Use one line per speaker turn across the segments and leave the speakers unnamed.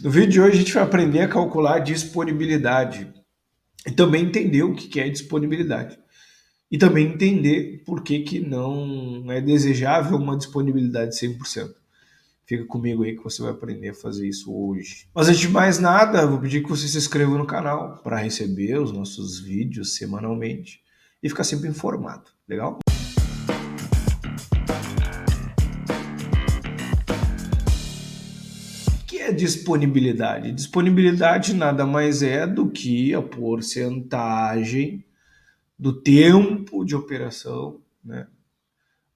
No vídeo de hoje a gente vai aprender a calcular a disponibilidade e também entender o que é disponibilidade. E também entender por que não é desejável uma disponibilidade 100%. Fica comigo aí que você vai aprender a fazer isso hoje. Mas antes de mais nada, vou pedir que você se inscreva no canal para receber os nossos vídeos semanalmente e ficar sempre informado, legal? O que é disponibilidade? Disponibilidade nada mais é do que a porcentagem do tempo de operação, né,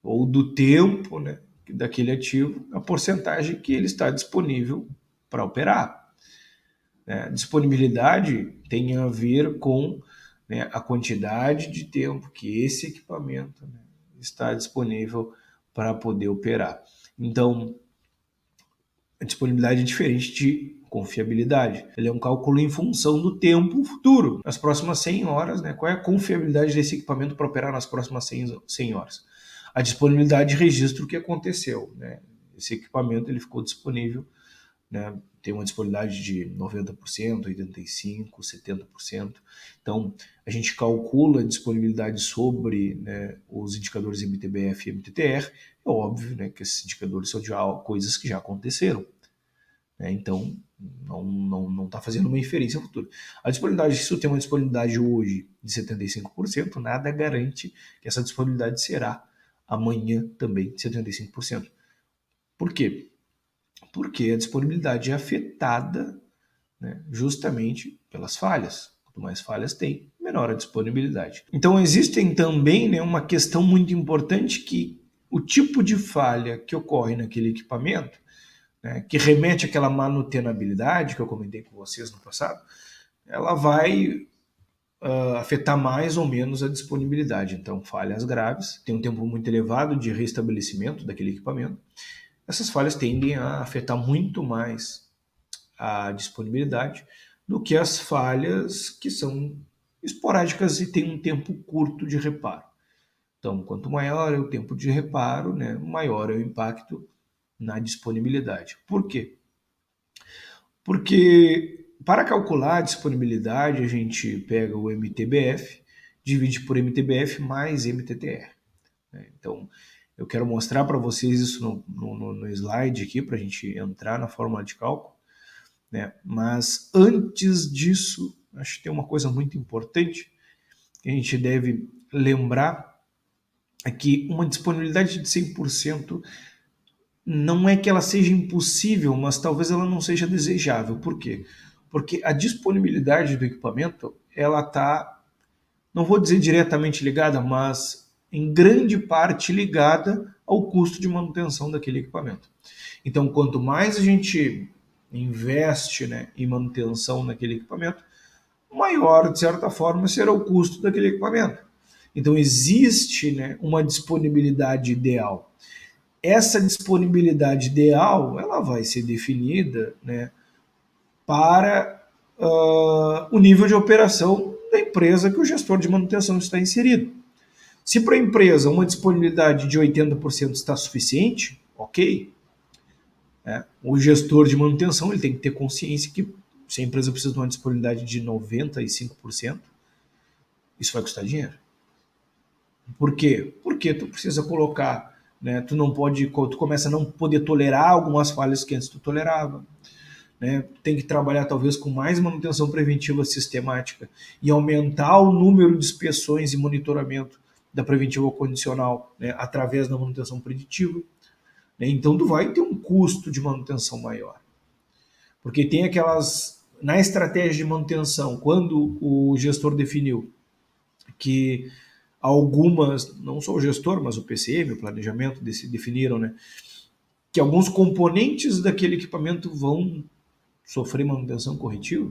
ou do tempo, né, daquele ativo, a porcentagem que ele está disponível para operar. Né? Disponibilidade tem a ver com, né, a quantidade de tempo que esse equipamento, né, está disponível para poder operar. Então, a disponibilidade é diferente de confiabilidade. Ele é um cálculo em função do tempo futuro. Nas próximas 100 horas, né, qual é a confiabilidade desse equipamento para operar nas próximas 100 horas? A disponibilidade registra o que aconteceu. Né? Esse equipamento ele ficou disponível, né, tem uma disponibilidade de 90%, 85%, 70%. Então, a gente calcula a disponibilidade sobre, né, os indicadores MTBF e MTTR. É óbvio, né, que esses indicadores são de coisas que já aconteceram. Né? Então, não está fazendo uma inferência futura. A disponibilidade, se tu tem uma disponibilidade hoje de 75%, nada garante que essa disponibilidade será amanhã também de 75%. Por quê? Porque a disponibilidade é afetada, né, justamente pelas falhas. Quanto mais falhas tem, menor a disponibilidade. Então, existem também, né, uma questão muito importante que o tipo de falha que ocorre naquele equipamento, né, que remete àquela manutenabilidade que eu comentei com vocês no passado, ela vai afetar mais ou menos a disponibilidade. Então, falhas graves, tem um tempo muito elevado de restabelecimento daquele equipamento. Essas falhas tendem a afetar muito mais a disponibilidade do que as falhas que são esporádicas e têm um tempo curto de reparo. Então, quanto maior é o tempo de reparo, né, maior é o impacto na disponibilidade. Por quê? Porque para calcular a disponibilidade, a gente pega o MTBF, divide por MTBF mais MTTR. Né? Então, eu quero mostrar para vocês isso no slide aqui, para a gente entrar na fórmula de cálculo. Né? Mas antes disso, acho que tem uma coisa muito importante que a gente deve lembrar, é que uma disponibilidade de 100% não é que ela seja impossível, mas talvez ela não seja desejável. Por quê? Porque a disponibilidade do equipamento, ela está, não vou dizer diretamente ligada, mas em grande parte ligada ao custo de manutenção daquele equipamento. Então, quanto mais a gente investe, né, em manutenção naquele equipamento, maior, de certa forma, será o custo daquele equipamento. Então, existe, né, uma disponibilidade ideal. Essa disponibilidade ideal ela vai ser definida, né, para o nível de operação da empresa que o gestor de manutenção está inserido. Se para a empresa uma disponibilidade de 80% está suficiente, ok. Né? O gestor de manutenção ele tem que ter consciência que se a empresa precisa de uma disponibilidade de 95%, isso vai custar dinheiro. Por quê? Porque tu precisa colocar, né, tu não pode, tu começa a não poder tolerar algumas falhas que antes tu tolerava. Né? Tem que trabalhar talvez com mais manutenção preventiva sistemática e aumentar o número de inspeções e monitoramento da preventiva condicional, né, através da manutenção preditiva. Né? Então tu vai ter um custo de manutenção maior. Porque tem aquelas. Na estratégia de manutenção, quando o gestor definiu que algumas, não só o gestor, mas o PCM, o planejamento, definiram, né, que alguns componentes daquele equipamento vão sofrer manutenção corretiva,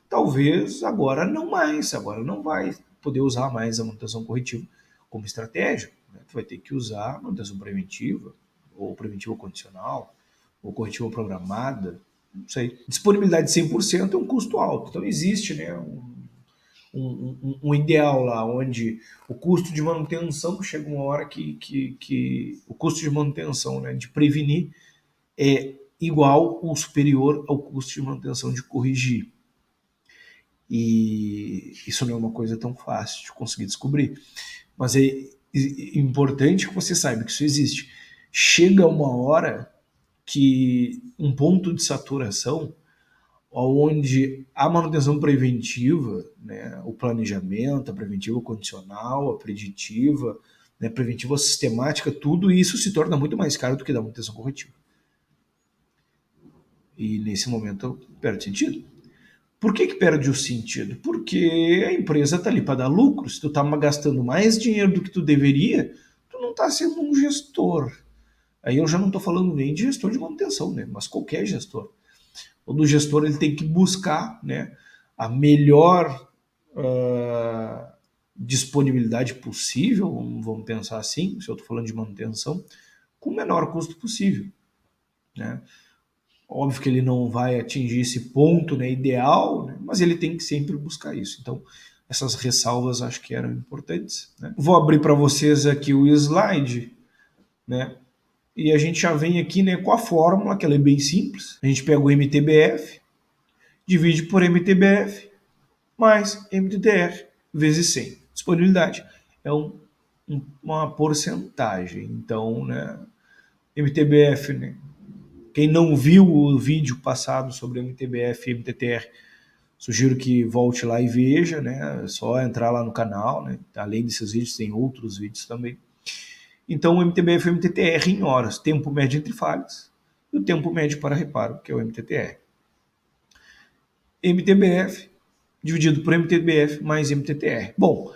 talvez agora não mais, agora não vai poder usar mais a manutenção corretiva como estratégia. Né? Tu vai ter que usar a manutenção preventiva, ou preventiva condicional, ou corretiva programada, não sei. Disponibilidade de 100% é um custo alto. Então existe, né, um ideal lá, onde o custo de manutenção chega uma hora que o custo de manutenção, né, de prevenir, é igual ou superior ao custo de manutenção de corrigir. E isso não é uma coisa tão fácil de conseguir descobrir. Mas é importante que você saiba que isso existe. Chega uma hora que um ponto de saturação onde a manutenção preventiva, né, o planejamento, a preventiva condicional, a preditiva, né, preventiva sistemática, tudo isso se torna muito mais caro do que da manutenção corretiva. E nesse momento perde sentido. Por que perde o sentido? Porque a empresa está ali para dar lucro. Se tu está gastando mais dinheiro do que tu deveria, tu não está sendo um gestor. Aí eu já não estou falando nem de gestor de manutenção, né? Mas qualquer gestor. Todo gestor ele tem que buscar, né, a melhor disponibilidade possível, vamos pensar assim, se eu estou falando de manutenção, com o menor custo possível. Né? Óbvio que ele não vai atingir esse ponto, né, ideal, né, mas ele tem que sempre buscar isso. Então, essas ressalvas acho que eram importantes. Né? Vou abrir para vocês aqui o slide, né? E a gente já vem aqui, né, com a fórmula, que ela é bem simples. A gente pega o MTBF, divide por MTBF, mais MTTR, vezes 100. Disponibilidade é uma porcentagem. Então, né, MTBF, né, quem não viu o vídeo passado sobre MTBF e MTTR, sugiro que volte lá e veja, né? É só entrar lá no canal, né? Além desses vídeos, tem outros vídeos também. Então, o MTBF e o MTTR em horas, tempo médio entre falhas, e o tempo médio para reparo, que é o MTTR. MTBF dividido por MTBF mais MTTR. Bom,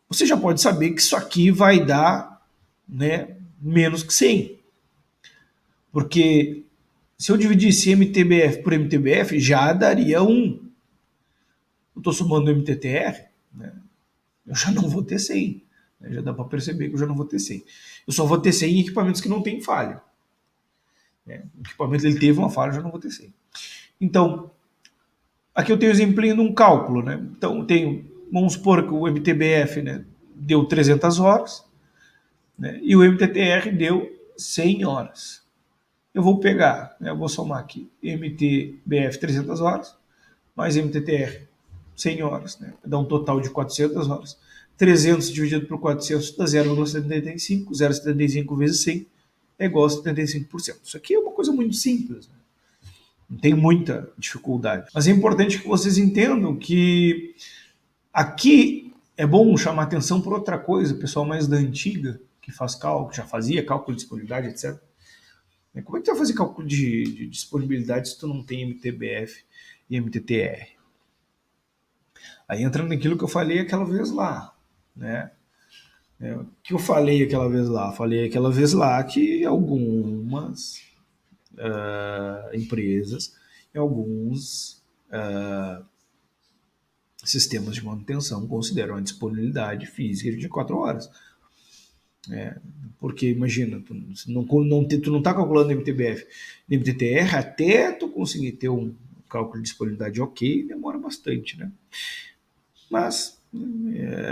você já pode saber que isso aqui vai dar, né, menos que 100. Porque se eu dividisse MTBF por MTBF, já daria 1. Eu estou somando MTTR, né, eu já não vou ter 100. Né, já dá para perceber que eu já não vou ter 100. Eu só vou ter 100 em equipamentos que não tem falha. Né? O equipamento ele teve uma falha, eu já não vou ter 100. Então, aqui eu tenho o exemplinho de um cálculo. Né? Então, eu tenho, vamos supor que o MTBF, né, deu 300 horas, né, e o MTTR deu 100 horas. Eu vou pegar, né, eu vou somar aqui MTBF 300 horas, mais MTTR 100 horas, né, dá um total de 400 horas. 300 dividido por 400 dá 0,75, 0,75 vezes 100 é igual a 75%. Isso aqui é uma coisa muito simples, né? Não tem muita dificuldade. Mas é importante que vocês entendam que aqui é bom chamar atenção por outra coisa, o pessoal mais da antiga, que faz cálculo, já fazia cálculo de disponibilidade, etc. Como é que tu vai fazer cálculo de disponibilidade se tu não tem MTBF e MTTR? Aí entra naquilo que eu falei aquela vez lá, né? O que eu falei aquela vez lá? Falei aquela vez lá que algumas empresas e alguns sistemas de manutenção consideram a disponibilidade física de 24 horas. Porque imagina, tu não está calculando MTBF e MTTR até tu conseguir ter um cálculo de disponibilidade ok, demora bastante, né? Mas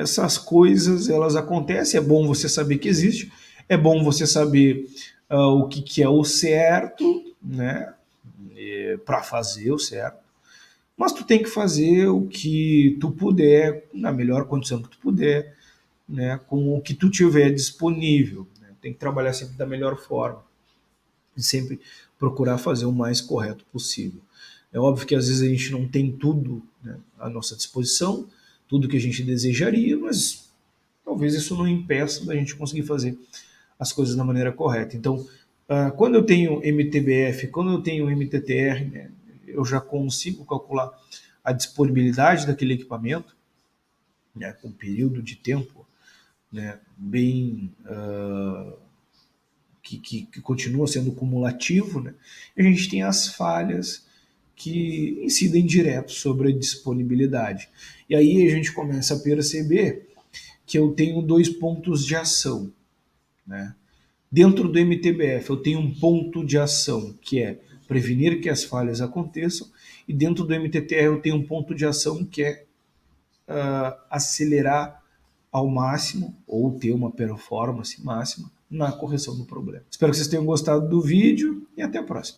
essas coisas elas acontecem, é bom você saber que existe, é bom você saber o que é o certo, né? Para fazer o certo. Mas tu tem que fazer o que tu puder, na melhor condição que tu puder, né, com o que tu tiver disponível. Né? Tem que trabalhar sempre da melhor forma e sempre procurar fazer o mais correto possível. É óbvio que às vezes a gente não tem tudo, né, à nossa disposição, tudo que a gente desejaria, mas talvez isso não impeça da gente conseguir fazer as coisas da maneira correta. Então, quando eu tenho MTBF, quando eu tenho MTTR, né, eu já consigo calcular a disponibilidade daquele equipamento, né, com um período de tempo, né, bem que continua sendo cumulativo, né, e a gente tem as falhas que incidem direto sobre a disponibilidade. E aí a gente começa a perceber que eu tenho 2 pontos de ação. Né? Dentro do MTBF eu tenho um ponto de ação que é prevenir que as falhas aconteçam, e dentro do MTTR eu tenho um ponto de ação que é acelerar ao máximo ou ter uma performance máxima na correção do problema. Espero que vocês tenham gostado do vídeo e até a próxima.